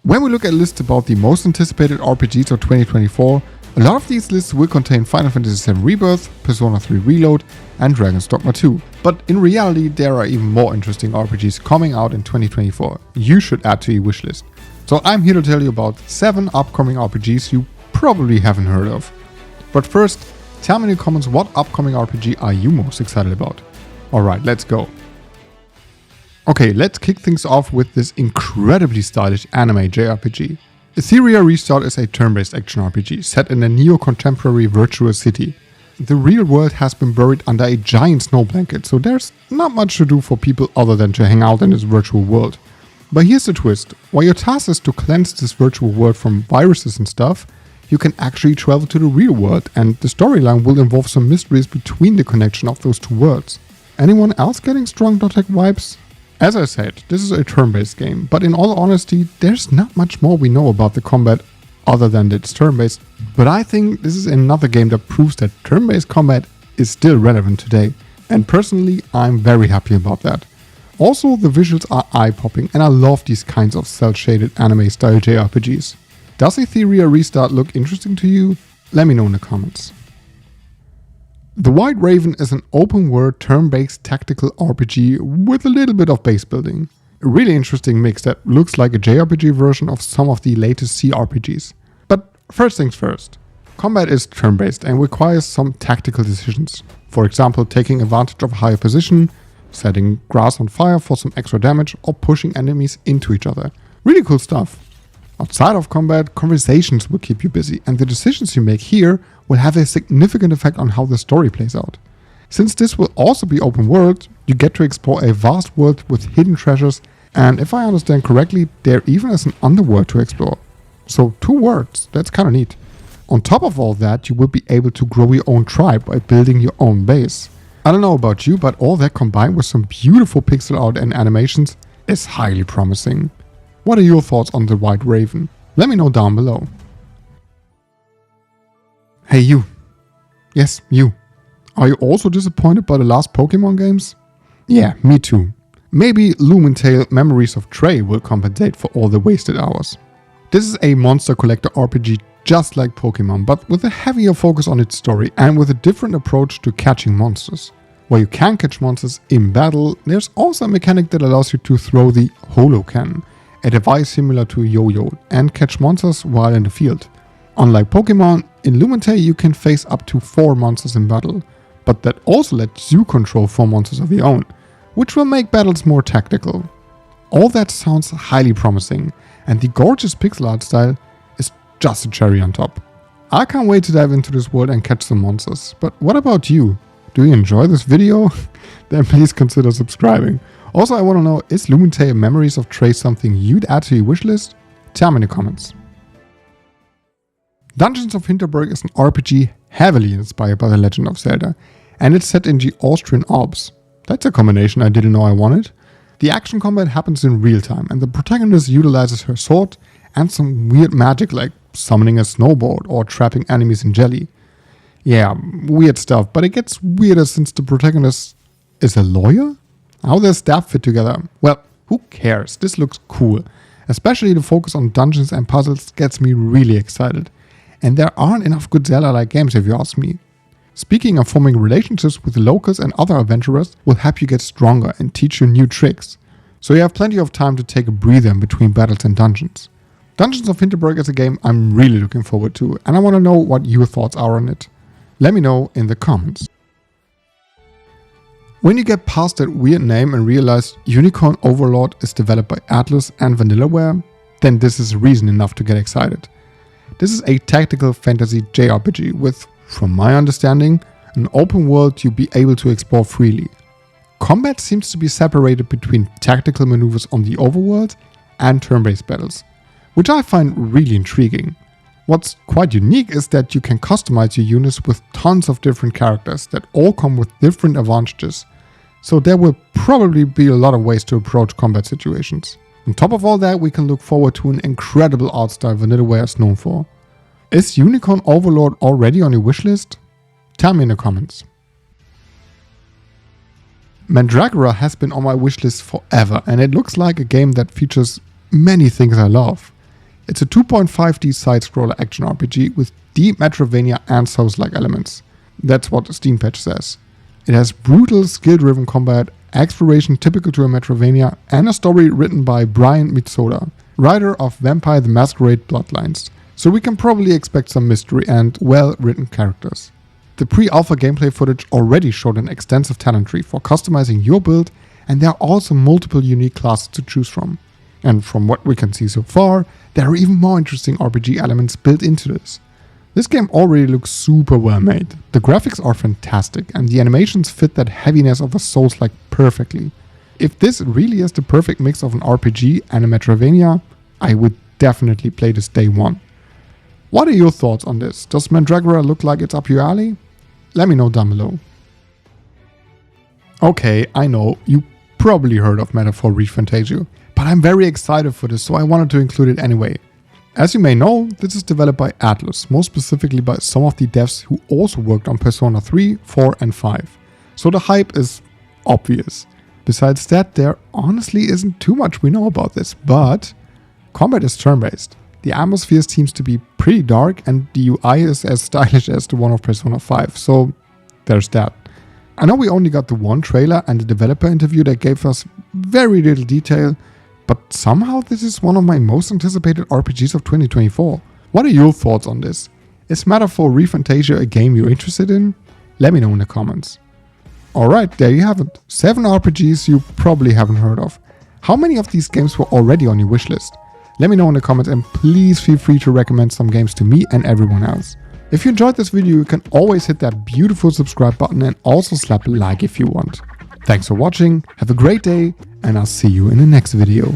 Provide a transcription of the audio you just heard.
When we look at lists about the most anticipated RPGs of 2024, a lot of these lists will contain Final Fantasy VII Rebirth, Persona 3 Reload, and Dragon's Dogma 2. But in reality, there are even more interesting RPGs coming out in 2024 you should add to your wishlist. So I'm here to tell you about 7 upcoming RPGs you probably haven't heard of. But first, tell me in the comments what upcoming RPG are you most excited about. Alright, let's go. Okay, let's kick things off with this incredibly stylish anime JRPG. Etheria Restart is a turn-based action RPG set in a neo-contemporary virtual city. The real world has been buried under a giant snow blanket, so there's not much to do for people other than to hang out in this virtual world. But here's the twist: while your task is to cleanse this virtual world from viruses and stuff, you can actually travel to the real world, and the storyline will involve some mysteries between the connection of those two worlds. Anyone else getting strong .tech vibes? As I said, this is a turn-based game, but in all honesty, there's not much more we know about the combat other than that it's turn-based. But I think this is another game that proves that turn-based combat is still relevant today, and personally, I'm very happy about that. Also, the visuals are eye-popping, and I love these kinds of cel-shaded anime-style JRPGs. Does Etheria Restart look interesting to you? Let me know in the comments. The White Raven is an open-world, turn-based tactical RPG with a little bit of base building. A really interesting mix that looks like a JRPG version of some of the latest CRPGs. But first things first. Combat is turn-based and requires some tactical decisions. For example, taking advantage of a higher position, setting grass on fire for some extra damage, or pushing enemies into each other. Really cool stuff. Outside of combat, conversations will keep you busy, and the decisions you make here will have a significant effect on how the story plays out. Since this will also be open world, you get to explore a vast world with hidden treasures, and if I understand correctly, there even is an underworld to explore. So 2 worlds, that's kinda neat. On top of all that, you will be able to grow your own tribe by building your own base. I don't know about you, but all that combined with some beautiful pixel art and animations is highly promising. What are your thoughts on the White Raven? Let me know down below. Hey you. Yes, you. Are you also disappointed by the last Pokémon games? Yeah, me too. Maybe Lumentale Memories of Trey will compensate for all the wasted hours. This is a monster collector RPG just like Pokémon, but with a heavier focus on its story and with a different approach to catching monsters. While you can catch monsters in battle, there's also a mechanic that allows you to throw the Holo Cannon, a device similar to a yo-yo, and catch monsters while in the field. Unlike Pokémon, in Lumentale you can face up to 4 monsters in battle, but that also lets you control 4 monsters of your own, which will make battles more tactical. All that sounds highly promising, and the gorgeous pixel art style is just a cherry on top. I can't wait to dive into this world and catch some monsters, but what about you? Do you enjoy this video? Then please consider subscribing. Also, I want to know, is Lumentale Memories of Trey something you'd add to your wishlist? Tell me in the comments. Dungeons of Hinterberg is an RPG heavily inspired by The Legend of Zelda, and it's set in the Austrian Alps. That's a combination I didn't know I wanted. The action combat happens in real time, and the protagonist utilizes her sword and some weird magic like summoning a snowboard or trapping enemies in jelly. Yeah, weird stuff, but it gets weirder since the protagonist is a lawyer? How does that fit together? Well, who cares? This looks cool. Especially the focus on dungeons and puzzles gets me really excited. And there aren't enough good Zelda-like games if you ask me. Speaking of forming relationships with locals and other adventurers will help you get stronger and teach you new tricks. So you have plenty of time to take a breather in between battles and dungeons. Dungeons of Hinterberg is a game I'm really looking forward to, and I want to know what your thoughts are on it. Let me know in the comments. When you get past that weird name and realize Unicorn Overlord is developed by Atlas and Vanillaware, then this is reason enough to get excited. This is a tactical fantasy JRPG with, from my understanding, an open world you'll be able to explore freely. Combat seems to be separated between tactical maneuvers on the overworld and turn-based battles, which I find really intriguing. What's quite unique is that you can customize your units with tons of different characters that all come with different advantages, so there will probably be a lot of ways to approach combat situations. On top of all that, we can look forward to an incredible art style Vanillaware is known for. Is Unicorn Overlord already on your wishlist? Tell me in the comments. Mandragora has been on my wishlist forever, and it looks like a game that features many things I love. It's a 2.5D side-scroller action RPG with deep Metroidvania and Souls-like elements. That's what the Steam patch says. It has brutal, skill-driven combat, exploration typical to a Metroidvania, and a story written by Brian Mitsoda, writer of Vampire the Masquerade Bloodlines. So we can probably expect some mystery and well-written characters. The pre-alpha gameplay footage already showed an extensive talent tree for customizing your build, and there are also multiple unique classes to choose from. And from what we can see so far, there are even more interesting RPG elements built into this. This game already looks super well made. The graphics are fantastic and the animations fit that heaviness of a Souls-like perfectly. If this really is the perfect mix of an RPG and a Metroidvania, I would definitely play this day one. What are your thoughts on this? Does Mandragora look like it's up your alley? Let me know down below. Okay, I know, you probably heard of Metaphor ReFantazio, but I'm very excited for this, so I wanted to include it anyway. As you may know, this is developed by Atlus, more specifically by some of the devs who also worked on Persona 3, 4 and 5. So the hype is obvious. Besides that, there honestly isn't too much we know about this, but combat is turn-based. The atmosphere seems to be pretty dark and the UI is as stylish as the one of Persona 5, so there's that. I know we only got the one trailer and the developer interview that gave us very little detail, but somehow this is one of my most anticipated RPGs of 2024. What are your thoughts on this? Is Metaphor ReFantazio a game you're interested in? Let me know in the comments. Alright, there you have it. 7 RPGs you probably haven't heard of. How many of these games were already on your wishlist? Let me know in the comments and please feel free to recommend some games to me and everyone else. If you enjoyed this video, you can always hit that beautiful subscribe button and also slap a like if you want. Thanks for watching, have a great day, and I'll see you in the next video.